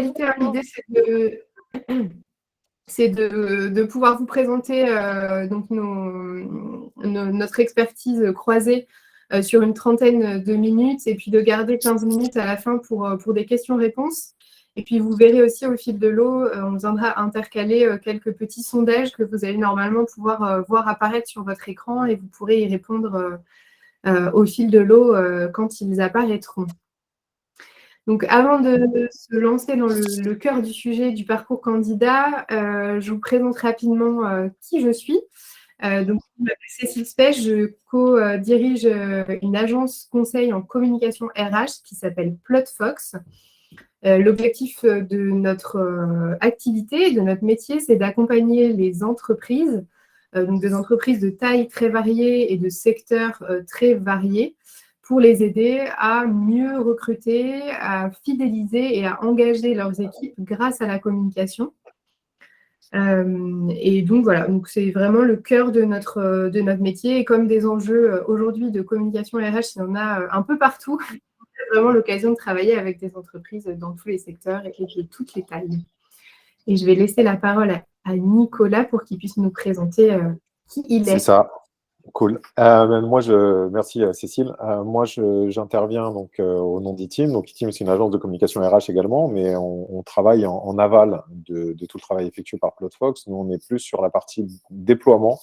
l'idée, c'est de pouvoir vous présenter donc notre expertise croisée sur une trentaine de minutes et puis de garder 15 minutes à la fin pour des questions-réponses. Et puis, vous verrez aussi au fil de l'eau, on viendra intercaler quelques petits sondages que vous allez normalement pouvoir voir apparaître sur votre écran et vous pourrez y répondre au fil de l'eau quand ils apparaîtront. Donc, avant de se lancer dans le cœur du sujet du parcours candidat, je vous présente rapidement qui je suis. Donc, je m'appelle Cécile Spech, je co-dirige une agence conseil en communication RH qui s'appelle Plotfox. L'objectif de notre activité, de notre métier, c'est d'accompagner les entreprises, donc des entreprises de taille très variée et de secteurs très variés, pour les aider à mieux recruter, à fidéliser et à engager leurs équipes grâce à la communication. Et donc voilà, donc c'est vraiment le cœur de notre métier. Et comme des enjeux aujourd'hui de communication RH, il y en a un peu partout, c'est vraiment l'occasion de travailler avec des entreprises dans tous les secteurs et de toutes les tailles. Et je vais laisser la parole à Nicolas pour qu'il puisse nous présenter qui il est. C'est ça. Cool. Merci Cécile. Moi, j'interviens donc au nom d'E-Team. Donc E-Team, c'est une agence de communication RH également, mais on travaille en aval de tout le travail effectué par Plotfox. Nous, on est plus sur la partie déploiement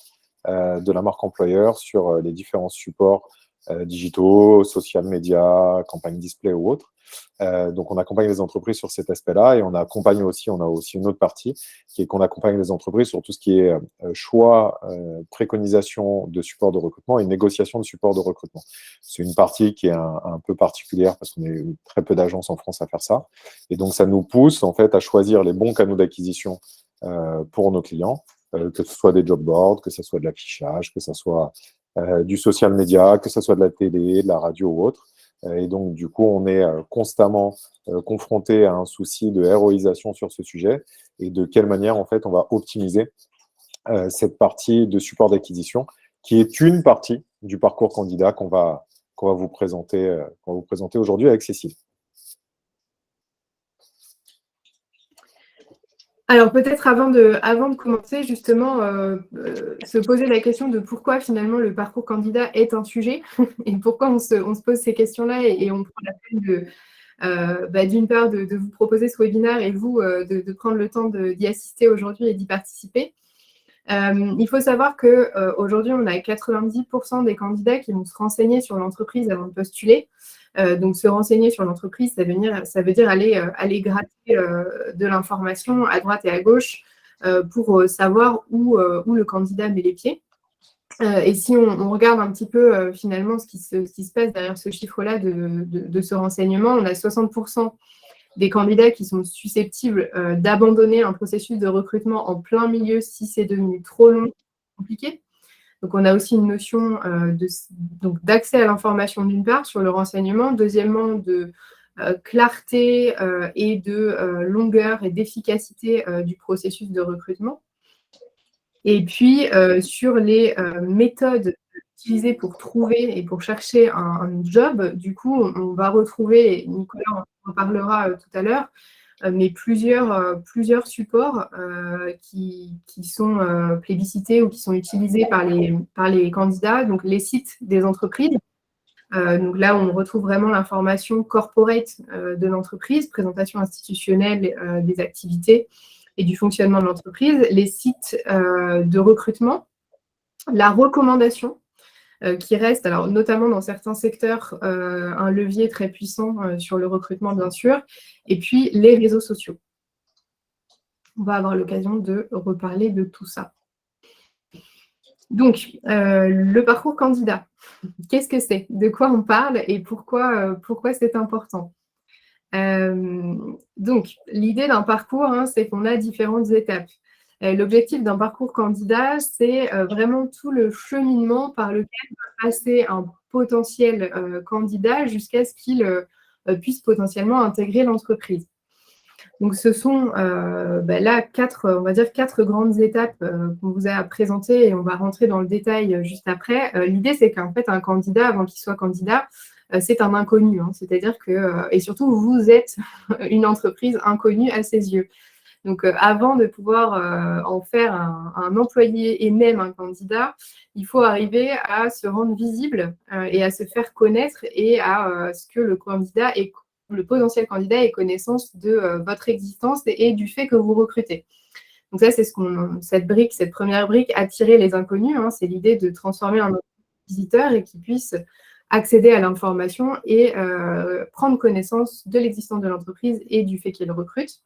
de la marque employeur sur les différents supports digitaux, social media, campagne display ou autres. Donc, on accompagne les entreprises sur cet aspect-là et on a aussi une autre partie qui est qu'on accompagne les entreprises sur tout ce qui est choix, préconisation de support de recrutement et négociation de support de recrutement. C'est une partie qui est un peu particulière parce qu'on est très peu d'agences en France à faire ça. Et donc, ça nous pousse en fait à choisir les bons canaux d'acquisition pour nos clients, que ce soit des job boards, que ce soit de l'affichage, que ce soit du social media, que ce soit de la télé, de la radio ou autre. Et donc, du coup, on est constamment confronté à un souci de héroïsation sur ce sujet et de quelle manière, en fait, on va optimiser cette partie de support d'acquisition qui est une partie du parcours candidat qu'on va vous présenter aujourd'hui avec Cécile. Alors peut-être avant de commencer, justement, se poser la question de pourquoi finalement le parcours candidat est un sujet et pourquoi on se pose ces questions-là et on prend la peine d'une part de vous proposer ce webinaire et vous de prendre le temps d'y assister aujourd'hui et d'y participer. Il faut savoir qu'aujourd'hui, on a 90% des candidats qui vont se renseigner sur l'entreprise avant de postuler. Donc, se renseigner sur l'entreprise, ça veut dire aller gratter de l'information à droite et à gauche pour savoir où le candidat met les pieds. Et si on regarde un petit peu finalement ce qui se passe derrière ce chiffre-là de ce renseignement, on a 60% des candidats qui sont susceptibles d'abandonner un processus de recrutement en plein milieu si c'est devenu trop long, compliqué. Donc, on a aussi une notion d'accès à l'information d'une part sur le renseignement, deuxièmement de clarté et de longueur et d'efficacité du processus de recrutement. Et puis, sur les méthodes utilisées pour trouver et pour chercher un job, du coup, on va retrouver, et Nicolas en parlera tout à l'heure, mais plusieurs supports qui sont plébiscités ou qui sont utilisés par les candidats, donc les sites des entreprises. Donc là, on retrouve vraiment l'information corporate de l'entreprise, présentation institutionnelle des activités et du fonctionnement de l'entreprise, les sites de recrutement, la recommandation, qui reste, alors notamment dans certains secteurs, un levier très puissant sur le recrutement, bien sûr, et puis les réseaux sociaux. On va avoir l'occasion de reparler de tout ça. Donc, le parcours candidat, qu'est-ce que c'est? De quoi on parle et pourquoi c'est important? Donc, l'idée d'un parcours, c'est qu'on a différentes étapes. L'objectif d'un parcours candidat, c'est vraiment tout le cheminement par lequel va passer un potentiel candidat jusqu'à ce qu'il puisse potentiellement intégrer l'entreprise. Donc, ce sont là quatre grandes étapes qu'on vous a présentées et on va rentrer dans le détail juste après. L'idée, c'est qu'en fait, un candidat, avant qu'il soit candidat, c'est un inconnu. Hein. C'est-à-dire que, et surtout, vous êtes une entreprise inconnue à ses yeux. Donc, avant de pouvoir en faire un employé et même un candidat, il faut arriver à se rendre visible et à se faire connaître et à ce que le potentiel candidat ait connaissance de votre existence et du fait que vous recrutez. Donc ça, c'est cette première brique, attirer les inconnus. Hein, c'est l'idée de transformer un visiteur et qu'il puisse accéder à l'information et prendre connaissance de l'existence de l'entreprise et du fait qu'il recrute.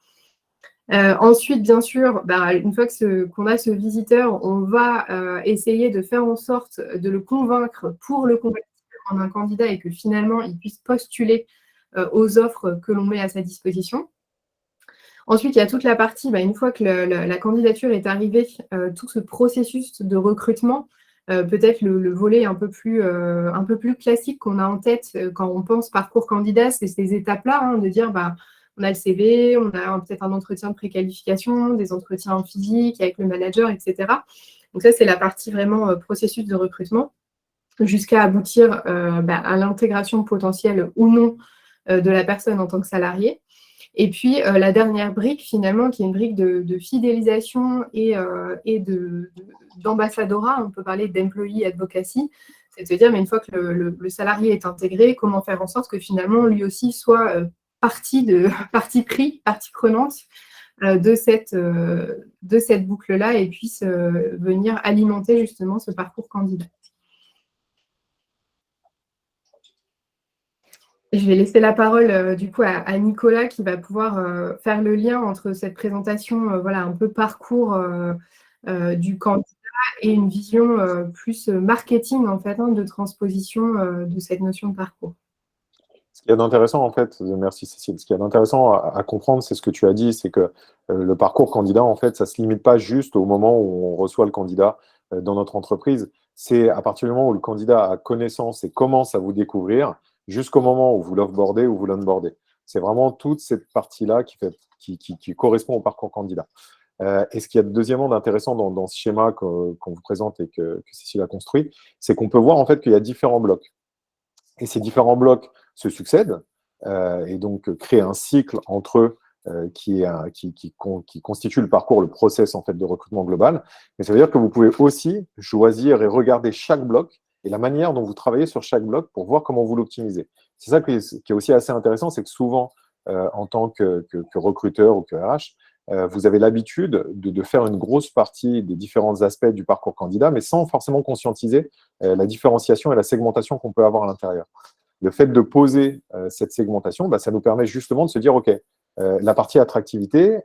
Ensuite, bien sûr, une fois qu'on a ce visiteur, on va essayer de faire en sorte de le convaincre pour le convertir en un candidat et que finalement, il puisse postuler aux offres que l'on met à sa disposition. Ensuite, il y a toute la partie, une fois que la candidature est arrivée, tout ce processus de recrutement, peut-être le volet un peu plus classique qu'on a en tête quand on pense parcours candidat, c'est ces étapes-là, hein, de dire on a le CV, on a peut-être un entretien de préqualification, des entretiens en physique avec le manager, etc. Donc ça, c'est la partie vraiment processus de recrutement, jusqu'à aboutir à l'intégration potentielle ou non de la personne en tant que salarié. Et puis, la dernière brique, finalement, qui est une brique de fidélisation et d'ambassadorat, on peut parler d'employee advocacy, c'est de se dire, mais une fois que le salarié est intégré, comment faire en sorte que finalement, lui aussi soit partie prenante de cette boucle-là et puisse venir alimenter justement ce parcours candidat. Je vais laisser la parole du coup à Nicolas qui va pouvoir faire le lien entre cette présentation un peu parcours du candidat et une vision plus marketing en fait, de transposition de cette notion de parcours. Ce qu'il y a d'intéressant, en fait, merci Cécile, ce qu'il y a d'intéressant à comprendre, c'est ce que tu as dit, c'est que le parcours candidat, en fait, ça ne se limite pas juste au moment où on reçoit le candidat dans notre entreprise. C'est à partir du moment où le candidat a connaissance et commence à vous découvrir, jusqu'au moment où vous l'offboardez ou vous l'onboardez. C'est vraiment toute cette partie-là qui correspond au parcours candidat. Et ce qu'il y a de deuxièmement d'intéressant dans ce schéma qu'on vous présente et que Cécile a construit, c'est qu'on peut voir en fait qu'il y a différents blocs. Et ces différents blocs se succèdent et donc créent un cycle entre eux qui constitue le parcours, le process en fait de recrutement global. Mais ça veut dire que vous pouvez aussi choisir et regarder chaque bloc et la manière dont vous travaillez sur chaque bloc pour voir comment vous l'optimisez. C'est ça qui est aussi assez intéressant, c'est que souvent, en tant que recruteur ou que RH, vous avez l'habitude de faire une grosse partie des différents aspects du parcours candidat, mais sans forcément conscientiser la différenciation et la segmentation qu'on peut avoir à l'intérieur. Le fait de poser cette segmentation, ça nous permet justement de se dire, OK, la partie attractivité,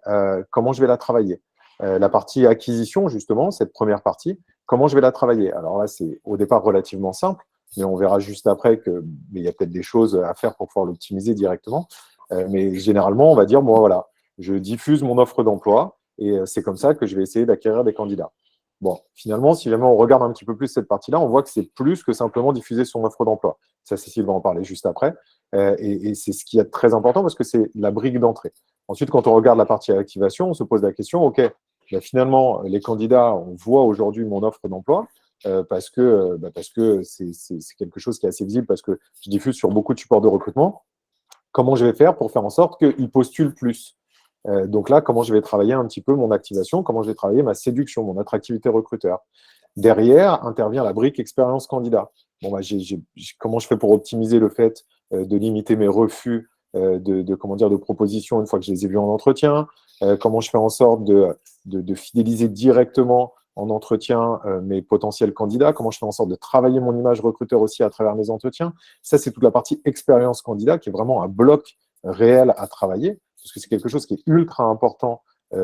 comment je vais la travailler? La partie acquisition, justement, cette première partie, comment je vais la travailler? Alors là, c'est au départ relativement simple, mais on verra juste après qu'il y a peut-être des choses à faire pour pouvoir l'optimiser directement. Mais généralement, on va dire, bon, voilà, je diffuse mon offre d'emploi et c'est comme ça que je vais essayer d'acquérir des candidats. Bon, finalement, si jamais on regarde un petit peu plus cette partie-là, on voit que c'est plus que simplement diffuser son offre d'emploi. Ça, Cécile va en parler juste après. Et c'est ce qui est très important parce que c'est la brique d'entrée. Ensuite, quand on regarde la partie activation, on se pose la question, OK, finalement, les candidats, on voit aujourd'hui mon offre d'emploi parce que c'est quelque chose qui est assez visible parce que je diffuse sur beaucoup de supports de recrutement. Comment je vais faire pour faire en sorte qu'ils postulent plus? Donc là, comment je vais travailler un petit peu mon activation, comment je vais travailler ma séduction, mon attractivité recruteur. Derrière intervient la brique expérience candidat. Bon, comment je fais pour optimiser le fait de limiter mes refus de propositions une fois que je les ai vus en entretien, comment je fais en sorte de fidéliser directement en entretien mes potentiels candidats, comment je fais en sorte de travailler mon image recruteur aussi à travers mes entretiens. Ça, c'est toute la partie expérience candidat qui est vraiment un bloc réel à travailler, parce que c'est quelque chose qui est ultra important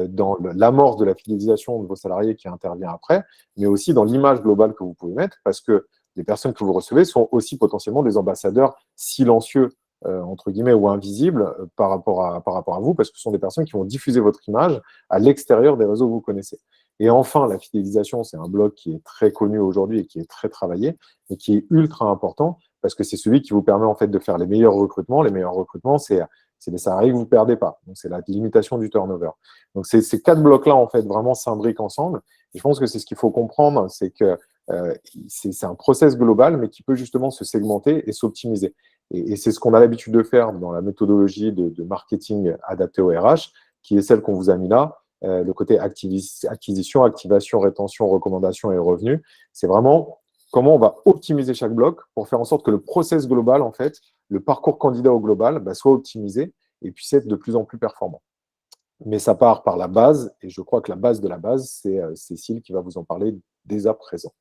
dans l'amorce de la fidélisation de vos salariés qui intervient après, mais aussi dans l'image globale que vous pouvez mettre, parce que les personnes que vous recevez sont aussi potentiellement des ambassadeurs silencieux, entre guillemets, ou invisibles par rapport à vous, parce que ce sont des personnes qui vont diffuser votre image à l'extérieur des réseaux que vous connaissez. Et enfin, la fidélisation, c'est un bloc qui est très connu aujourd'hui et qui est très travaillé, et qui est ultra important, parce que c'est celui qui vous permet en fait de faire les meilleurs recrutements. Les meilleurs recrutements, c'est des salariés que vous ne perdez pas. Donc, c'est la limitation du turnover. Donc, ces quatre blocs-là, en fait, vraiment s'imbriquent ensemble. Et je pense que c'est ce qu'il faut comprendre, c'est que c'est un process global, mais qui peut justement se segmenter et s'optimiser. Et c'est ce qu'on a l'habitude de faire dans la méthodologie de marketing adapté au RH, qui est celle qu'on vous a mis là, le côté acquisition, activation, rétention, recommandation et revenu. C'est vraiment comment on va optimiser chaque bloc pour faire en sorte que le process global, en fait, le parcours candidat au global, soit optimisé et puisse être de plus en plus performant. Mais ça part par la base, et je crois que la base de la base, c'est Cécile qui va vous en parler dès à présent.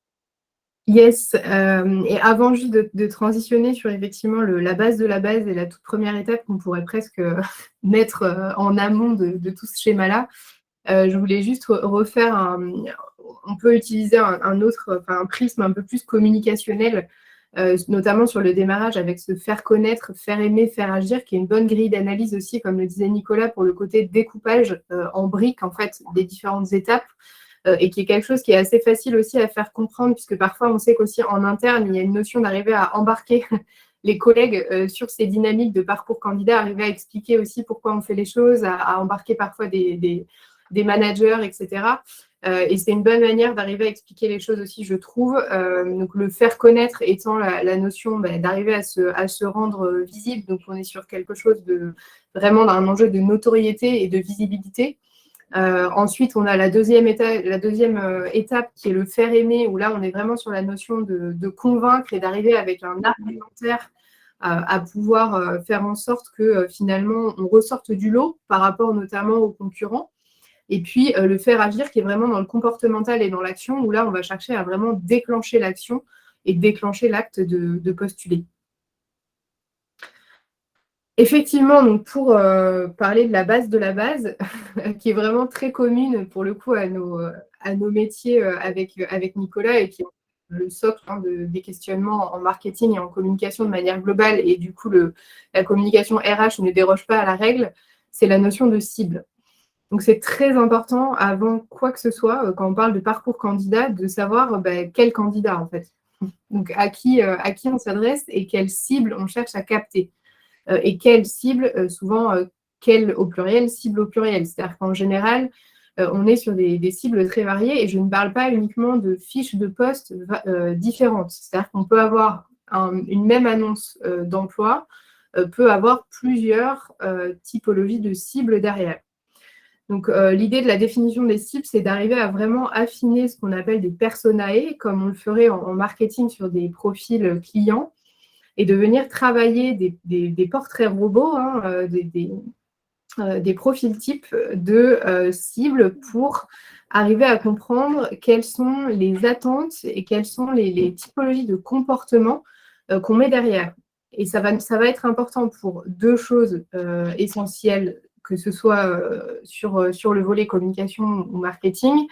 Yes, et avant juste de transitionner sur effectivement la base de la base et la toute première étape qu'on pourrait presque mettre en amont de tout ce schéma-là, je voulais juste refaire on peut utiliser un prisme un peu plus communicationnel, notamment sur le démarrage avec se faire connaître, faire aimer, faire agir, qui est une bonne grille d'analyse aussi, comme le disait Nicolas, pour le côté découpage en briques en fait des différentes étapes. Et qui est quelque chose qui est assez facile aussi à faire comprendre, puisque parfois on sait qu'aussi en interne, il y a une notion d'arriver à embarquer les collègues sur ces dynamiques de parcours candidat, arriver à expliquer aussi pourquoi on fait les choses, à embarquer parfois des managers, etc. Et c'est une bonne manière d'arriver à expliquer les choses aussi, je trouve. Donc le faire connaître étant la notion d'arriver à se rendre visible. Donc on est sur quelque chose de vraiment d'un enjeu de notoriété et de visibilité. Ensuite, on a la deuxième étape qui est le faire aimer, où là, on est vraiment sur la notion de convaincre et d'arriver avec un argumentaire à pouvoir faire en sorte que finalement, on ressorte du lot par rapport notamment aux concurrents. Et puis, le faire agir qui est vraiment dans le comportemental et dans l'action, où là, on va chercher à vraiment déclencher l'action et déclencher l'acte de postuler. Effectivement, donc pour parler de la base, qui est vraiment très commune pour le coup à nos métiers avec Nicolas et qui est le socle des questionnements en marketing et en communication de manière globale, et du coup la communication RH ne déroge pas à la règle, c'est la notion de cible. Donc c'est très important avant quoi que ce soit, quand on parle de parcours candidat, de savoir quel candidat en fait. Donc à qui on s'adresse et quelle cible on cherche à capter. Et quelle cible, souvent, quelle au pluriel, cible au pluriel. C'est-à-dire qu'en général, on est sur des cibles très variées et je ne parle pas uniquement de fiches de poste différentes. C'est-à-dire qu'on peut avoir une même annonce d'emploi, peut avoir plusieurs typologies de cibles derrière. Donc, l'idée de la définition des cibles, c'est d'arriver à vraiment affiner ce qu'on appelle des personae, comme on le ferait en marketing sur des profils clients, et de venir travailler des portraits robots, des profils types de cibles pour arriver à comprendre quelles sont les attentes et quelles sont les typologies de comportement qu'on met derrière. Et ça va être important pour deux choses essentielles, que ce soit sur le volet communication ou marketing.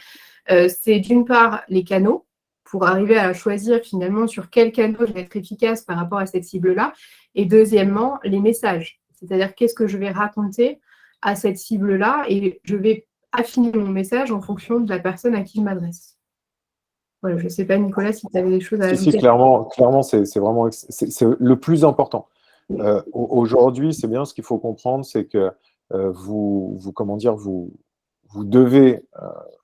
C'est d'une part les canaux, pour arriver à choisir finalement sur quel canal je vais être efficace par rapport à cette cible-là. Et deuxièmement, les messages. C'est-à-dire qu'est-ce que je vais raconter à cette cible-là et je vais affiner mon message en fonction de la personne à qui je m'adresse. Voilà, je ne sais pas, Nicolas, si tu avais des choses à ajouter. Si, clairement, c'est vraiment le plus important. Aujourd'hui, c'est bien ce qu'il faut comprendre, c'est que vous devez,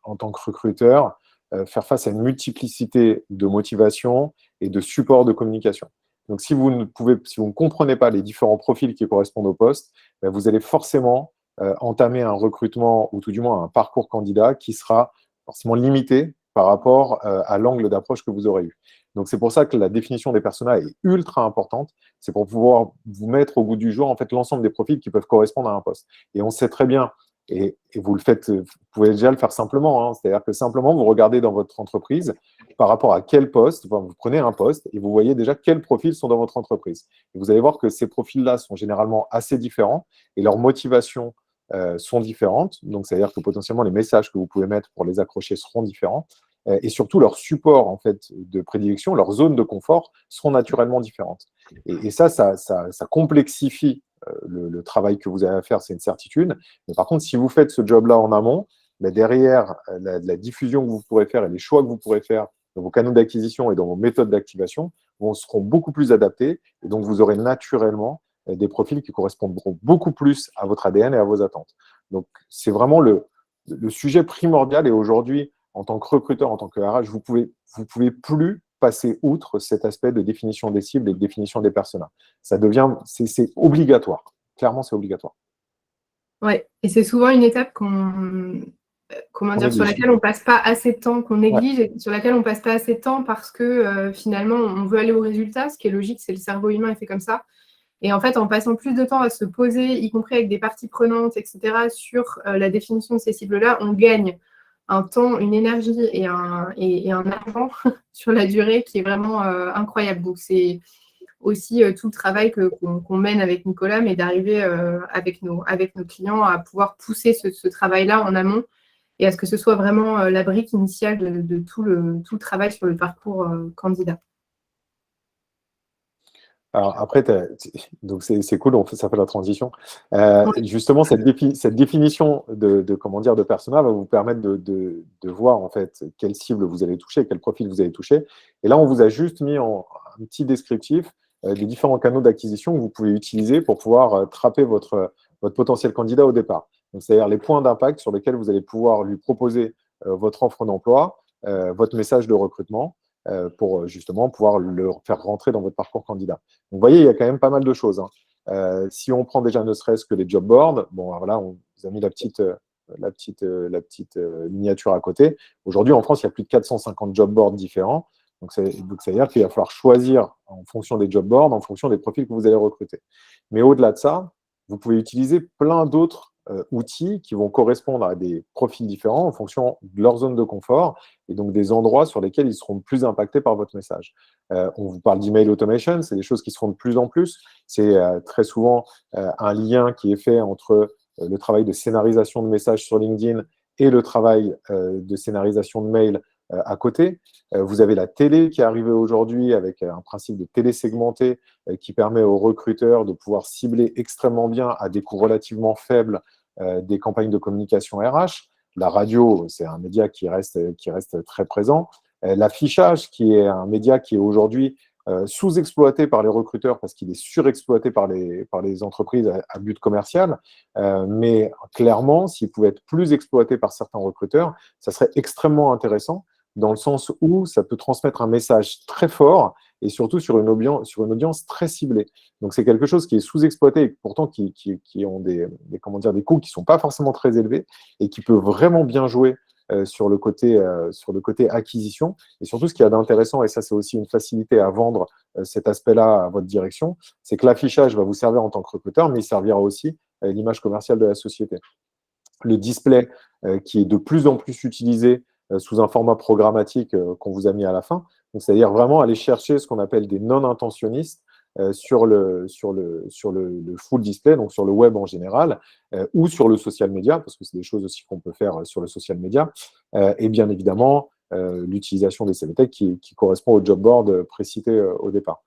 en tant que recruteur, faire face à une multiplicité de motivations et de supports de communication. Donc, si vous ne comprenez pas les différents profils qui correspondent au poste, vous allez forcément entamer un recrutement ou tout du moins un parcours candidat qui sera forcément limité par rapport à l'angle d'approche que vous aurez eu. Donc, c'est pour ça que la définition des personas est ultra importante. C'est pour pouvoir vous mettre au goût du jour en fait, l'ensemble des profils qui peuvent correspondre à un poste. Et on sait très bien, et vous le faites, vous pouvez déjà le faire simplement, hein, c'est-à-dire que simplement, vous regardez dans votre entreprise par rapport à quel poste, vous prenez un poste et vous voyez déjà quels profils sont dans votre entreprise. Et vous allez voir que ces profils-là sont généralement assez différents et leurs motivations sont différentes. Donc, c'est-à-dire que potentiellement, les messages que vous pouvez mettre pour les accrocher seront différents. Et surtout, leurs supports en fait, de prédilection, leurs zones de confort seront naturellement différentes. Et ça complexifie le travail que vous avez à faire, c'est une certitude. Mais par contre, si vous faites ce job-là en amont, derrière la diffusion que vous pourrez faire et les choix que vous pourrez faire dans vos canaux d'acquisition et dans vos méthodes d'activation seront beaucoup plus adaptés. Et donc, vous aurez naturellement des profils qui correspondront beaucoup plus à votre ADN et à vos attentes. Donc, c'est vraiment le sujet primordial. Et aujourd'hui, en tant que recruteur, en tant que RH, vous pouvez plus passer outre cet aspect de définition des cibles et de définition des personas. Ça devient, c'est obligatoire. Clairement, c'est obligatoire. Ouais, et c'est souvent une étape sur laquelle on passe pas assez de temps, qu'on néglige, et sur laquelle on passe pas assez de temps parce que finalement, on veut aller au résultat. Ce qui est logique, c'est le cerveau humain est fait comme ça. Et en fait, en passant plus de temps à se poser, y compris avec des parties prenantes, etc., sur la définition de ces cibles-là, on gagne un temps, une énergie et un argent sur la durée qui est vraiment incroyable. Donc, c'est aussi tout le travail qu'on mène avec Nicolas, mais d'arriver avec nos clients à pouvoir pousser ce travail-là en amont et à ce que ce soit vraiment la brique initiale de tout le travail sur le parcours candidat. Alors après, donc c'est cool, ça fait la transition. Oui. Justement, cette définition comment dire, de persona va vous permettre de voir en fait quelle cible vous allez toucher, quel profil vous allez toucher. Et là, on vous a juste mis un petit descriptif des différents canaux d'acquisition que vous pouvez utiliser pour pouvoir trapper votre potentiel candidat au départ. Donc, c'est-à-dire les points d'impact sur lesquels vous allez pouvoir lui proposer votre offre d'emploi, votre message de recrutement, pour justement pouvoir le faire rentrer dans votre parcours candidat. Donc, vous voyez, il y a quand même pas mal de choses. Hein. Si on prend déjà ne serait-ce que les job boards, bon, voilà, on vous a mis la petite miniature à côté. Aujourd'hui, en France, il y a plus de 450 job boards différents. Donc, ça veut dire qu'il va falloir choisir en fonction des job boards, en fonction des profils que vous allez recruter. Mais au-delà de ça, vous pouvez utiliser plein d'autres outils qui vont correspondre à des profils différents en fonction de leur zone de confort et donc des endroits sur lesquels ils seront plus impactés par votre message. On vous parle d'email automation, c'est des choses qui se font de plus en plus. C'est très souvent un lien qui est fait entre le travail de scénarisation de messages sur LinkedIn et le travail de scénarisation de mail à côté. Vous avez la télé qui est arrivée aujourd'hui avec un principe de télé segmenté qui permet aux recruteurs de pouvoir cibler extrêmement bien à des coûts relativement faibles des campagnes de communication RH. La radio, c'est un média qui reste très présent. L'affichage, qui est un média qui est aujourd'hui sous-exploité par les recruteurs parce qu'il est surexploité par les entreprises à but commercial. Mais clairement, s'il pouvait être plus exploité par certains recruteurs, ça serait extrêmement intéressant dans le sens où ça peut transmettre un message très fort et surtout sur une audience très ciblée. Donc, c'est quelque chose qui est sous-exploité et pourtant qui ont des coûts qui ne sont pas forcément très élevés et qui peut vraiment bien jouer sur le côté acquisition. Et surtout, ce qu'il y a d'intéressant, et ça, c'est aussi une facilité à vendre cet aspect-là à votre direction, c'est que l'affichage va vous servir en tant que recruteur, mais il servira aussi à l'image commerciale de la société. Le display qui est de plus en plus utilisé sous un format programmatique qu'on vous a mis à la fin. Donc, c'est-à-dire vraiment aller chercher ce qu'on appelle des non-intentionnistes sur le full display, donc sur le web en général, ou sur le social media, parce que c'est des choses aussi qu'on peut faire sur le social media, et bien évidemment l'utilisation des CVT qui correspond au job board précité au départ.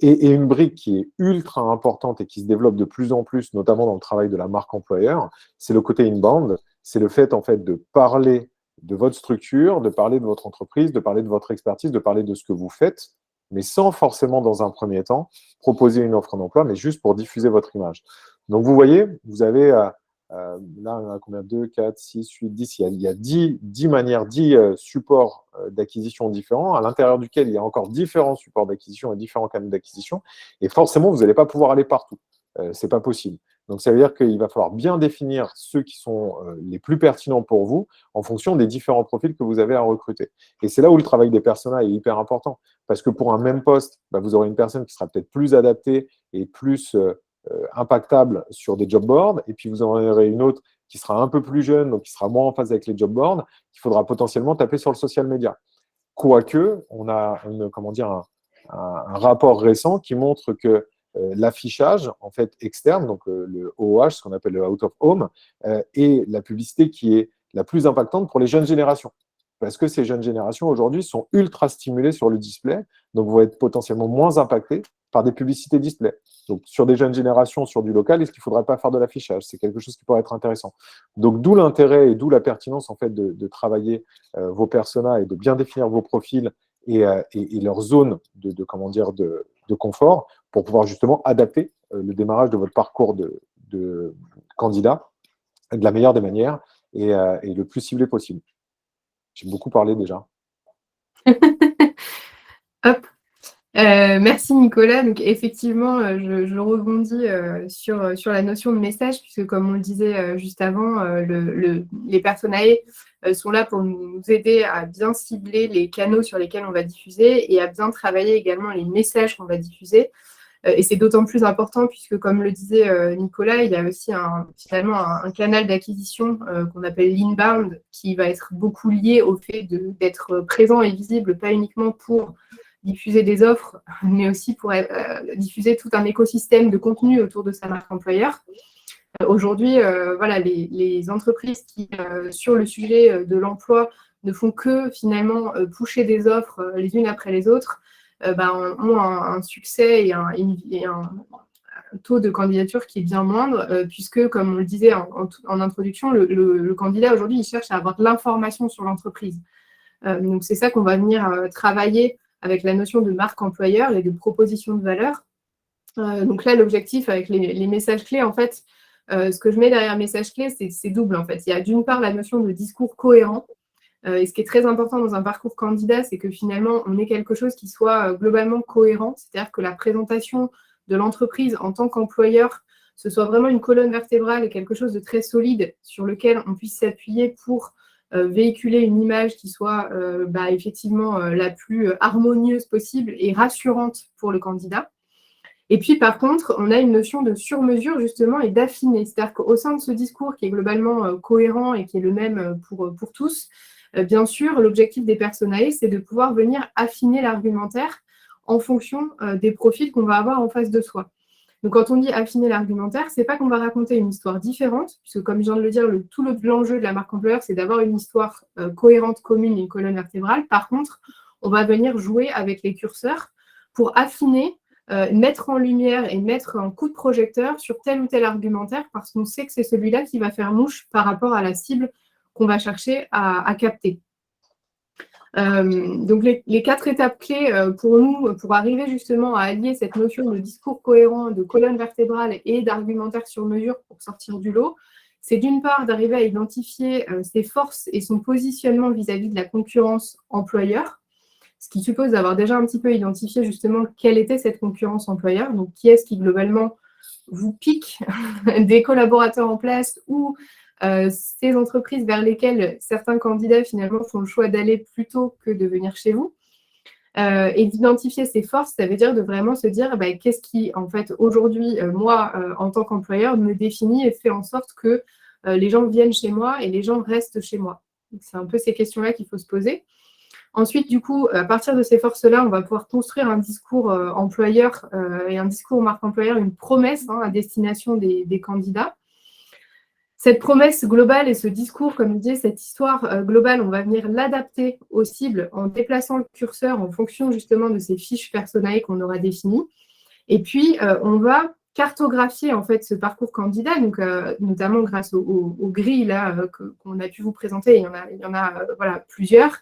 Et une brique qui est ultra importante et qui se développe de plus en plus, notamment dans le travail de la marque employeur, c'est le côté inbound. C'est le fait, en fait, de parler de votre structure, de parler de votre entreprise, de parler de votre expertise, de parler de ce que vous faites, mais sans forcément, dans un premier temps, proposer une offre d'emploi, mais juste pour diffuser votre image. Donc, vous voyez, vous avez là, on a combien? 2, 4, 6, 8, 10. Il y a 10 manières, 10 supports d'acquisition différents, à l'intérieur duquel il y a encore différents supports d'acquisition et différents canaux d'acquisition. Et forcément, vous n'allez pas pouvoir aller partout. Ce n'est pas possible. Donc, ça veut dire qu'il va falloir bien définir ceux qui sont les plus pertinents pour vous en fonction des différents profils que vous avez à recruter. Et c'est là où le travail des personas est hyper important. Parce que pour un même poste, vous aurez une personne qui sera peut-être plus adaptée et plus impactable sur des job boards, et puis vous en aurez une autre qui sera un peu plus jeune, donc qui sera moins en phase avec les job boards, qu'il faudra potentiellement taper sur le social media. Quoique, on a un rapport récent qui montre que l'affichage en fait externe, donc le OOH, ce qu'on appelle le out of home, est la publicité qui est la plus impactante pour les jeunes générations. Parce que ces jeunes générations aujourd'hui sont ultra stimulées sur le display, donc vont être potentiellement moins impactées par des publicités display. Donc sur des jeunes générations, sur du local, est-ce qu'il ne faudrait pas faire de l'affichage? C'est quelque chose qui pourrait être intéressant. Donc d'où l'intérêt et d'où la pertinence en fait de travailler vos personas et de bien définir vos profils et leur zone de confort pour pouvoir justement adapter le démarrage de votre parcours de candidat de la meilleure des manières et le plus ciblé possible. J'ai beaucoup parlé déjà. Hop. Merci Nicolas. Donc effectivement, je rebondis sur la notion de message, puisque comme on le disait juste avant, les personae sont là pour nous aider à bien cibler les canaux sur lesquels on va diffuser et à bien travailler également les messages qu'on va diffuser. Et c'est d'autant plus important puisque, comme le disait Nicolas, il y a aussi finalement un canal d'acquisition qu'on appelle l'inbound, qui va être beaucoup lié au fait d'être présent et visible, pas uniquement pour diffuser des offres, mais aussi pour diffuser tout un écosystème de contenu autour de sa marque employeur. Aujourd'hui, voilà, les entreprises qui, sur le sujet de l'emploi, ne font que finalement pusher des offres les unes après les autres, ont un succès et un taux de candidature qui est bien moindre, puisque, comme on le disait en introduction, le candidat aujourd'hui, il cherche à avoir de l'information sur l'entreprise. Donc, c'est ça qu'on va venir travailler avec la notion de marque employeur et de proposition de valeur. Donc là, l'objectif avec les messages clés, en fait, ce que je mets derrière message clé, c'est double, en fait. Il y a d'une part la notion de discours cohérent. Et ce qui est très important dans un parcours candidat, c'est que finalement, on ait quelque chose qui soit globalement cohérent, c'est-à-dire que la présentation de l'entreprise en tant qu'employeur, ce soit vraiment une colonne vertébrale et quelque chose de très solide sur lequel on puisse s'appuyer pour véhiculer une image qui soit effectivement la plus harmonieuse possible et rassurante pour le candidat. Et puis, par contre, on a une notion de sur-mesure, justement, et d'affiner. C'est-à-dire qu'au sein de ce discours qui est globalement cohérent et qui est le même pour tous, bien sûr, l'objectif des personae, c'est de pouvoir venir affiner l'argumentaire en fonction des profils qu'on va avoir en face de soi. Donc, quand on dit affiner l'argumentaire, ce n'est pas qu'on va raconter une histoire différente, puisque, comme je viens de le dire, tout l'enjeu de la marque employeur, c'est d'avoir une histoire cohérente, commune, une colonne vertébrale. Par contre, on va venir jouer avec les curseurs pour affiner, mettre en lumière et mettre un coup de projecteur sur tel ou tel argumentaire, parce qu'on sait que c'est celui-là qui va faire mouche par rapport à la cible qu'on va chercher à capter. Donc les 4 étapes clés pour nous, pour arriver justement à allier cette notion de discours cohérent, de colonne vertébrale et d'argumentaire sur mesure pour sortir du lot, c'est d'une part d'arriver à identifier ses forces et son positionnement vis-à-vis de la concurrence employeur, ce qui suppose d'avoir déjà un petit peu identifié justement quelle était cette concurrence employeur, donc qui est-ce qui globalement vous pique des collaborateurs en place ou ces entreprises vers lesquelles certains candidats finalement font le choix d'aller plutôt que de venir chez vous. Et d'identifier ses forces, ça veut dire de vraiment se dire qu'est-ce qui, en fait, aujourd'hui, moi, en tant qu'employeur, me définit et fait en sorte que les gens viennent chez moi et les gens restent chez moi. C'est un peu ces questions-là qu'il faut se poser. Ensuite, du coup, à partir de ces forces-là, on va pouvoir construire un discours employeur et un discours marque employeur, une promesse à destination des candidats. Cette promesse globale et ce discours, comme je disais, cette histoire globale, on va venir l'adapter aux cibles en déplaçant le curseur en fonction justement de ces fiches personnelles qu'on aura définies. Et puis, on va cartographier en fait ce parcours candidat, donc notamment grâce aux grilles là qu'on a pu vous présenter, il y en a voilà, plusieurs,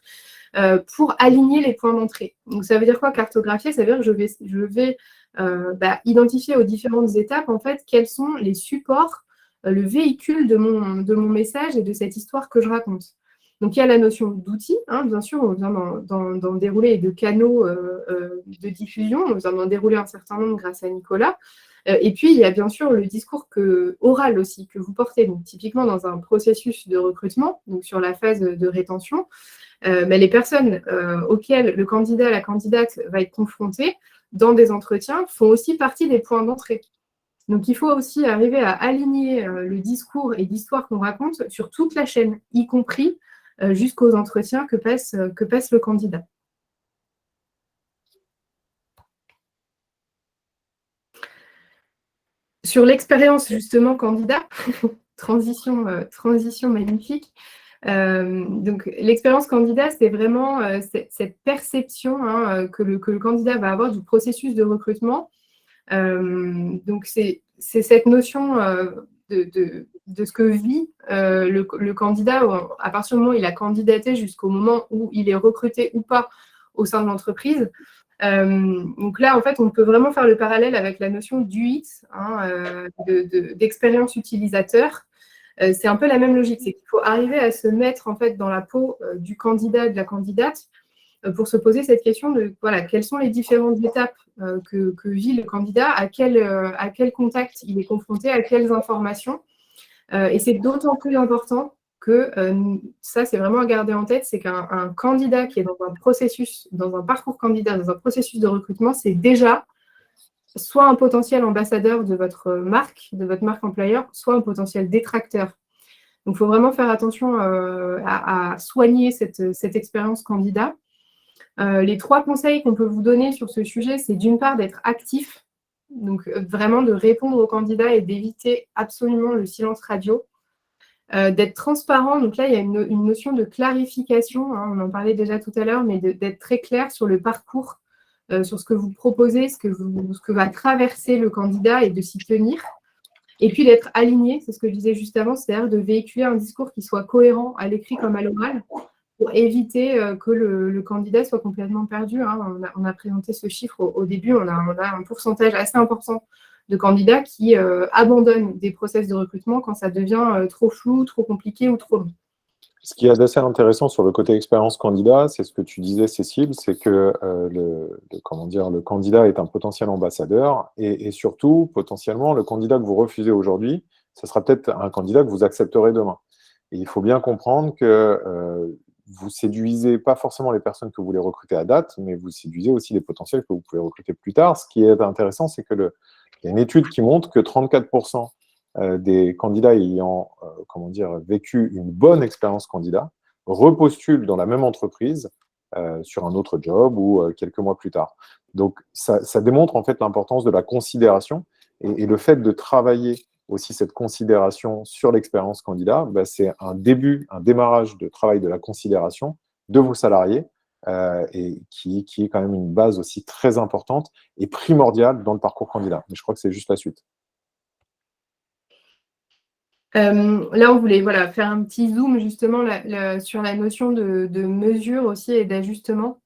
pour aligner les points d'entrée. Donc ça veut dire quoi cartographier? Ça veut dire que je vais identifier aux différentes étapes en fait quels sont les supports, le véhicule de mon message et de cette histoire que je raconte. Donc, il y a la notion d'outils, bien sûr, on vient d'en dérouler, et de canaux de diffusion, on vient d'en dérouler un certain nombre grâce à Nicolas. Et puis, il y a bien sûr le discours oral aussi que vous portez, donc typiquement dans un processus de recrutement, donc sur la phase de rétention. Les personnes auxquelles le candidat, la candidate va être confronté dans des entretiens font aussi partie des points d'entrée. Donc, il faut aussi arriver à aligner le discours et l'histoire qu'on raconte sur toute la chaîne, y compris jusqu'aux entretiens que passe le candidat. Sur l'expérience, justement, candidat, transition magnifique. Donc, l'expérience candidat, c'est vraiment cette perception que le candidat va avoir du processus de recrutement. Donc, c'est cette notion de ce que vit le candidat à partir du moment où il a candidaté jusqu'au moment où il est recruté ou pas au sein de l'entreprise. Donc là, en fait, on peut vraiment faire le parallèle avec la notion d'UX, d'expérience utilisateur. C'est un peu la même logique, c'est qu'il faut arriver à se mettre en fait dans la peau du candidat, de la candidate, pour se poser cette question de voilà, quelles sont les différentes étapes que vit le candidat, à quel contact il est confronté, à quelles informations. Et c'est d'autant plus important que ça, c'est vraiment à garder en tête, c'est qu'un candidat qui est dans un processus, dans un parcours candidat, dans un processus de recrutement, c'est déjà soit un potentiel ambassadeur de votre marque employeur, soit un potentiel détracteur. Donc, il faut vraiment faire attention à soigner cette expérience candidat. Les 3 conseils qu'on peut vous donner sur ce sujet, c'est d'une part d'être actif, donc vraiment de répondre aux candidats et d'éviter absolument le silence radio. D'être transparent, donc là, il y a une notion de clarification, hein, on en parlait déjà tout à l'heure, mais d'être très clair sur le parcours, sur ce que vous proposez, ce que va traverser le candidat et de s'y tenir. Et puis d'être aligné, c'est ce que je disais juste avant, c'est-à-dire de véhiculer un discours qui soit cohérent à l'écrit comme à l'oral, pour éviter que le candidat soit complètement perdu. Hein. On a présenté ce chiffre au début, on a un pourcentage assez important de candidats qui abandonnent des process de recrutement quand ça devient trop flou, trop compliqué ou trop long. Ce qui est assez intéressant sur le côté expérience candidat, c'est ce que tu disais, Cécile, c'est que le candidat est un potentiel ambassadeur et surtout, potentiellement, le candidat que vous refusez aujourd'hui, ce sera peut-être un candidat que vous accepterez demain. Et il faut bien comprendre que vous séduisez pas forcément les personnes que vous voulez recruter à date, mais vous séduisez aussi les potentiels que vous pouvez recruter plus tard. Ce qui est intéressant, c'est que il y a une étude qui montre que 34% des candidats ayant vécu une bonne expérience candidat repostulent dans la même entreprise sur un autre job ou quelques mois plus tard. Donc, ça démontre en fait l'importance de la considération et le fait de travailler aussi cette considération sur l'expérience candidat, c'est un démarrage de travail de la considération de vos salariés et qui est quand même une base aussi très importante et primordiale dans le parcours candidat. Mais je crois que c'est juste la suite. Là, on voulait faire un petit zoom justement sur la notion de mesure aussi et d'ajustement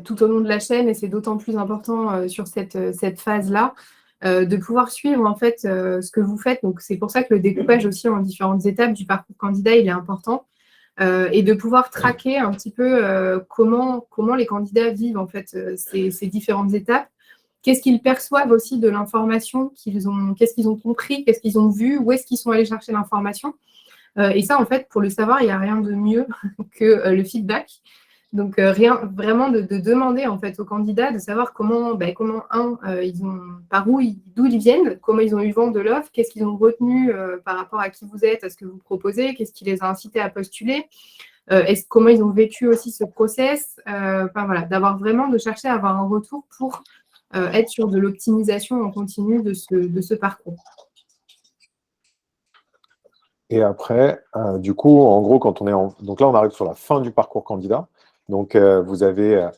tout au long de la chaîne, et c'est d'autant plus important sur cette phase-là, de pouvoir suivre en fait ce que vous faites. Donc, c'est pour ça que le découpage aussi en différentes étapes du parcours candidat, il est important, et de pouvoir traquer un petit peu comment les candidats vivent en fait ces différentes étapes. Qu'est-ce qu'ils perçoivent aussi de l'information qu'est-ce qu'ils ont compris, qu'est-ce qu'ils ont vu, où est-ce qu'ils sont allés chercher l'information. Et ça, en fait, pour le savoir, il n'y a rien de mieux que le feedback. Donc, vraiment de demander en fait aux candidats de savoir d'où ils viennent, comment ils ont eu vent de l'offre, qu'est-ce qu'ils ont retenu par rapport à qui vous êtes, à ce que vous proposez, qu'est-ce qui les a incités à postuler, comment ils ont vécu aussi ce process. D'avoir vraiment de chercher à avoir un retour pour être sur de l'optimisation en continu de ce parcours. Et après, du coup, en gros, donc là, on arrive sur la fin du parcours candidat. Donc, vous avez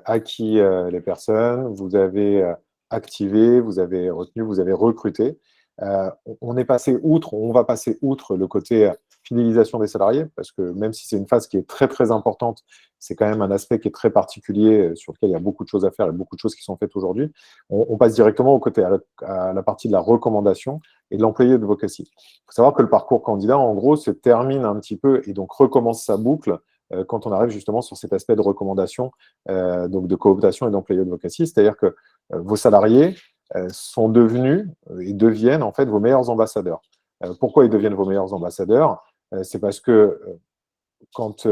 acquis les personnes, vous avez activé, vous avez retenu, vous avez recruté. On va passer outre le côté fidélisation des salariés, parce que même si c'est une phase qui est très, très importante, c'est quand même un aspect qui est très particulier, sur lequel il y a beaucoup de choses à faire et beaucoup de choses qui sont faites aujourd'hui. On passe directement à la partie de la recommandation et de l'employé advocacy. Il faut savoir que le parcours candidat, en gros, se termine un petit peu et donc recommence sa boucle quand on arrive justement sur cet aspect de recommandation, donc de cooptation et d'employé advocacy. C'est-à-dire que vos salariés sont devenus et deviennent en fait vos meilleurs ambassadeurs. Pourquoi ils deviennent vos meilleurs ambassadeurs? C'est parce que quand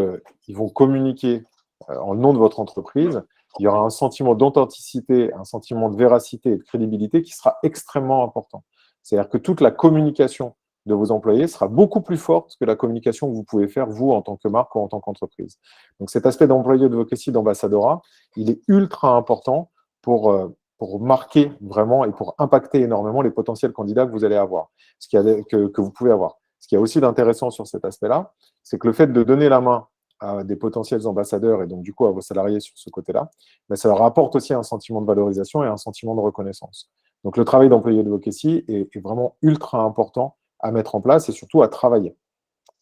ils vont communiquer en nom de votre entreprise, il y aura un sentiment d'authenticité, un sentiment de véracité et de crédibilité qui sera extrêmement important. C'est-à-dire que toute la communication de vos employés sera beaucoup plus forte que la communication que vous pouvez faire, vous, en tant que marque ou en tant qu'entreprise. Donc, cet aspect d'employé advocacy, d'ambassadora, il est ultra important pour marquer vraiment et pour impacter énormément les potentiels candidats que vous allez avoir, que vous pouvez avoir. Ce qui est aussi d'intéressant sur cet aspect-là, c'est que le fait de donner la main à des potentiels ambassadeurs et donc du coup à vos salariés sur ce côté-là, ça leur apporte aussi un sentiment de valorisation et un sentiment de reconnaissance. Donc le travail d'employé advocacy est vraiment ultra important à mettre en place et surtout à travailler.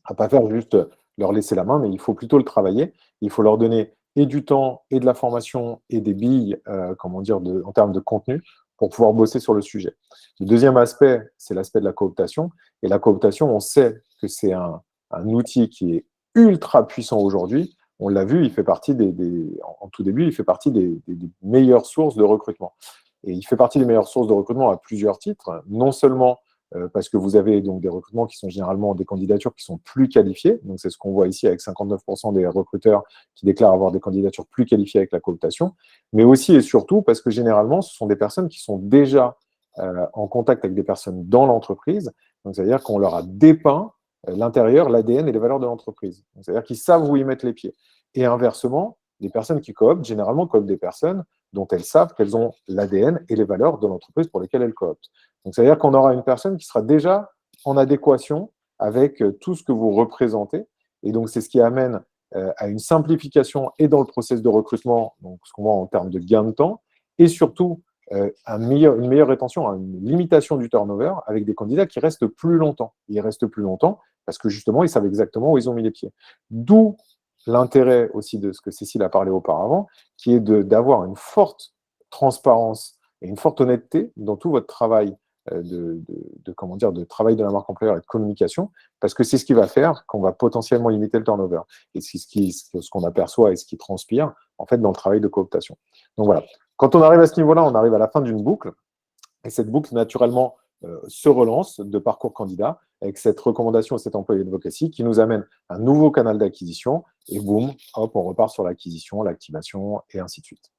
À ne pas faire juste leur laisser la main, mais il faut plutôt le travailler. Il faut leur donner et du temps et de la formation et des billes, en termes de contenu pour pouvoir bosser sur le sujet. Le deuxième aspect, c'est l'aspect de la cooptation. Et la cooptation, on sait que c'est un outil qui est ultra puissant aujourd'hui on l'a vu, il fait partie en tout début, il fait partie des meilleures sources de recrutement. Et il fait partie des meilleures sources de recrutement à plusieurs titres, non seulement parce que vous avez donc des recrutements qui sont généralement des candidatures qui sont plus qualifiées. Donc, c'est ce qu'on voit ici avec 59% des recruteurs qui déclarent avoir des candidatures plus qualifiées avec la cooptation, mais aussi et surtout parce que généralement, ce sont des personnes qui sont déjà en contact avec des personnes dans l'entreprise. Donc, c'est-à-dire qu'on leur a dépeint l'intérieur, l'ADN et les valeurs de l'entreprise. C'est-à-dire qu'ils savent où ils mettent les pieds. Et inversement, les personnes qui cooptent, généralement, cooptent des personnes dont elles savent qu'elles ont l'ADN et les valeurs de l'entreprise pour lesquelles elles cooptent. Donc, c'est-à-dire qu'on aura une personne qui sera déjà en adéquation avec tout ce que vous représentez. Et donc, c'est ce qui amène à une simplification et dans le process de recrutement, donc ce qu'on voit en termes de gain de temps, et surtout une meilleure rétention, une limitation du turnover avec des candidats qui restent plus longtemps. Ils restent plus longtemps parce que justement, ils savent exactement où ils ont mis les pieds. D'où l'intérêt aussi de ce que Cécile a parlé auparavant, qui est d'avoir une forte transparence et une forte honnêteté dans tout votre travail comment dire, de travail de la marque employeur et de communication, parce que c'est ce qui va faire qu'on va potentiellement limiter le turnover. Et c'est ce qu'on aperçoit et ce qui transpire, en fait, dans le travail de cooptation. Donc voilà. Quand on arrive à ce niveau-là, on arrive à la fin d'une boucle, et cette boucle, naturellement, se relance de parcours candidat avec cette recommandation et cet employé advocacy qui nous amène un nouveau canal d'acquisition, et boum, hop, on repart sur l'acquisition, l'activation, et ainsi de suite.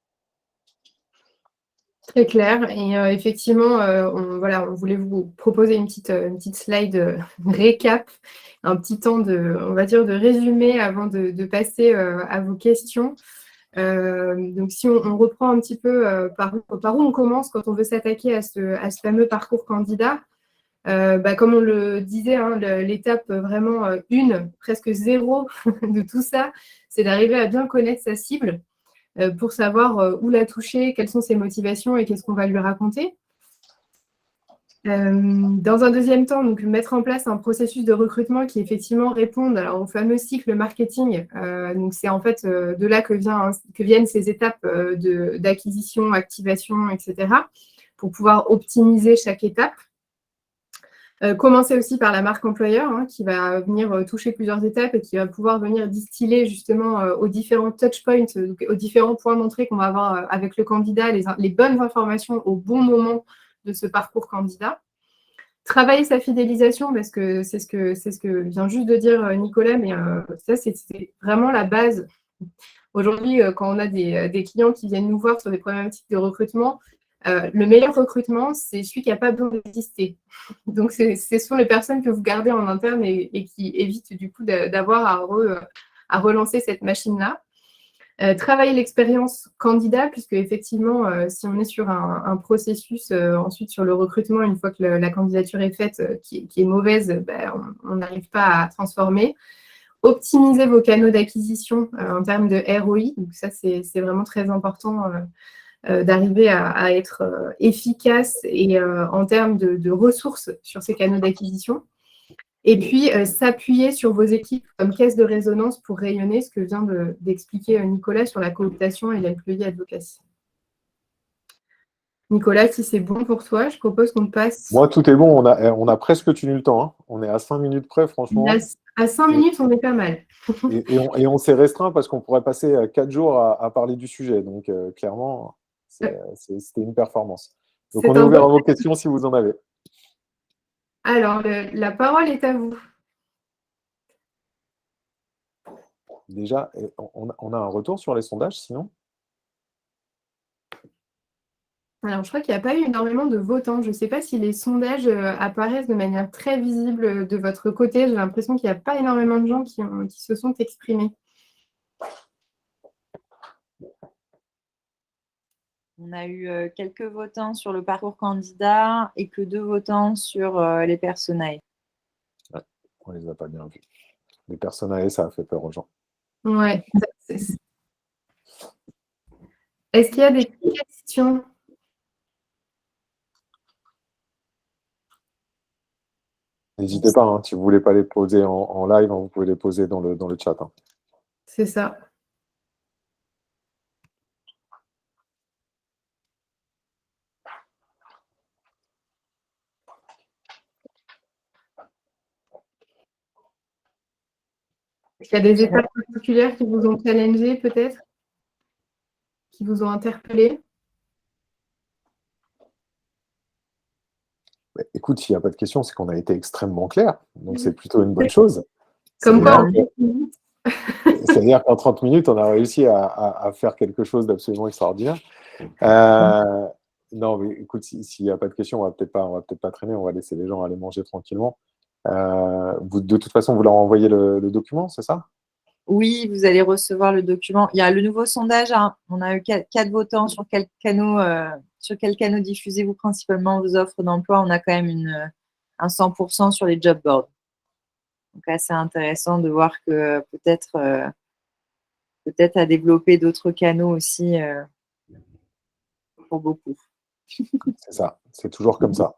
Très clair. Et effectivement, on voulait vous proposer une petite slide récap, un petit temps on va dire, de résumé avant de passer à vos questions. Donc, si on reprend un petit peu par où on commence quand on veut s'attaquer à ce fameux parcours candidat, comme on le disait, hein, l'étape vraiment presque zéro de tout ça, c'est d'arriver à bien connaître sa cible pour savoir où la toucher, quelles sont ses motivations et qu'est-ce qu'on va lui raconter. Dans un deuxième temps, donc, mettre en place un processus de recrutement qui effectivement réponde au fameux cycle marketing. Donc c'est en fait de là que viennent ces étapes d'acquisition, activation, etc. pour pouvoir optimiser chaque étape. Commencer aussi par la marque employeur, hein, qui va venir toucher plusieurs étapes et qui va pouvoir venir distiller justement aux différents touchpoints, aux différents points d'entrée qu'on va avoir avec le candidat, les bonnes informations au bon moment de ce parcours candidat. Travailler sa fidélisation, parce que c'est ce que vient juste de dire Nicolas, mais ça, c'est vraiment la base. Aujourd'hui, quand on a des clients qui viennent nous voir sur des problématiques de recrutement, le meilleur recrutement, c'est celui qui n'a pas besoin d'exister. Donc, ce sont les personnes que vous gardez en interne et qui évitent du coup d'avoir à relancer cette machine-là. Travailler l'expérience candidat, puisque effectivement, si on est sur un processus ensuite sur le recrutement, une fois que la candidature est faite, qui est mauvaise, on n'arrive pas à transformer. Optimiser vos canaux d'acquisition en termes de ROI. Donc ça, c'est vraiment très important d'arriver à être efficace et en termes de ressources sur ces canaux d'acquisition. Et puis, s'appuyer sur vos équipes comme caisse de résonance pour rayonner, ce que vient d'expliquer Nicolas sur la cooptation et l'employé advocacy. Nicolas, si c'est bon pour toi, je propose qu'on passe. Moi, tout est bon. On a presque tenu le temps. Hein. On est à 5 minutes près, franchement. À 5 minutes, on est pas mal. Et on s'est restreint parce qu'on pourrait passer 4 jours à parler du sujet. Donc, clairement, c'était une performance. Donc, on est ouvert à vos questions si vous en avez. Alors, la parole est à vous. Déjà, on a un retour sur les sondages, sinon? Alors, je crois qu'il n'y a pas eu énormément de votants. Je ne sais pas si les sondages apparaissent de manière très visible de votre côté. J'ai l'impression qu'il n'y a pas énormément de gens qui se sont exprimés. On a eu quelques votants sur le parcours candidat et que 2 votants sur les personae. Ouais, on ne les a pas bien vus. Les personae, ça a fait peur aux gens. Ouais. Est-ce qu'il y a des questions? N'hésitez pas, hein, si vous ne voulez pas les poser en live, hein, vous pouvez les poser dans le chat. Hein. C'est ça. Est-ce qu'il y a des étapes particulières qui vous ont challengé peut-être? Qui vous ont interpellé? Écoute, s'il n'y a pas de question, c'est qu'on a été extrêmement clair. Donc, c'est plutôt une bonne chose. Comme quoi, C'est-à-dire qu'en 30 minutes, on a réussi à faire quelque chose d'absolument extraordinaire. Non, mais écoute, s'il n'y a pas de questions, on va peut-être pas traîner, on va laisser les gens aller manger tranquillement. De toute façon, vous leur envoyez le document, c'est ça? Oui, vous allez recevoir le document. Il y a le nouveau sondage, hein. On a eu 4 votants sur quel canot diffusez-vous principalement vos offres d'emploi. On a quand même un 100% sur les job boards. Donc, assez intéressant de voir que peut-être à développer d'autres canaux aussi pour beaucoup. C'est ça, c'est toujours comme ça.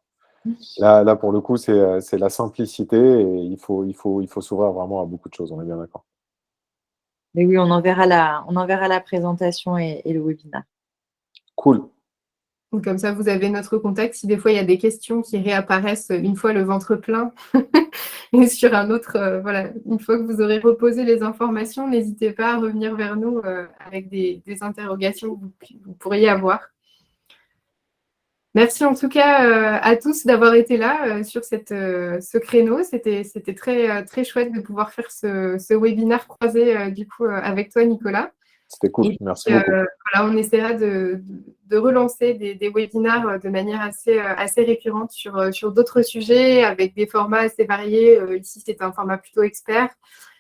Là, pour le coup, c'est la simplicité et il faut s'ouvrir vraiment à beaucoup de choses, on est bien d'accord. Mais oui, on enverra la présentation et le webinaire. Cool. Donc, comme ça, vous avez notre contact. Si des fois, il y a des questions qui réapparaissent une fois le ventre plein et sur un autre, voilà, une fois que vous aurez reposé les informations, n'hésitez pas à revenir vers nous avec des interrogations que vous pourriez avoir. Merci en tout cas à tous d'avoir été là sur ce créneau. C'était très, très chouette de pouvoir faire ce webinaire croisé du coup avec toi, Nicolas. C'était cool, merci beaucoup. Voilà, on essaiera de relancer des webinaires de manière assez récurrente sur d'autres sujets avec des formats assez variés. Ici, c'est un format plutôt expert.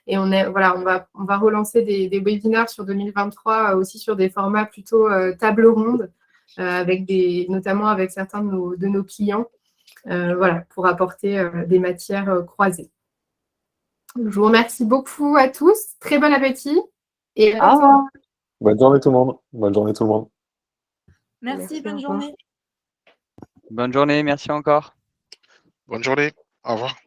Et on va relancer des webinaires sur 2023 aussi sur des formats plutôt table ronde. Notamment avec certains de nos clients, voilà, pour apporter des matières croisées. Je vous remercie beaucoup à tous. Très bon appétit. Et Au revoir. Bonne journée tout le monde. Bonne journée tout le monde. Merci, bonne journée. Bonne journée, merci encore. Bonne journée. Au revoir.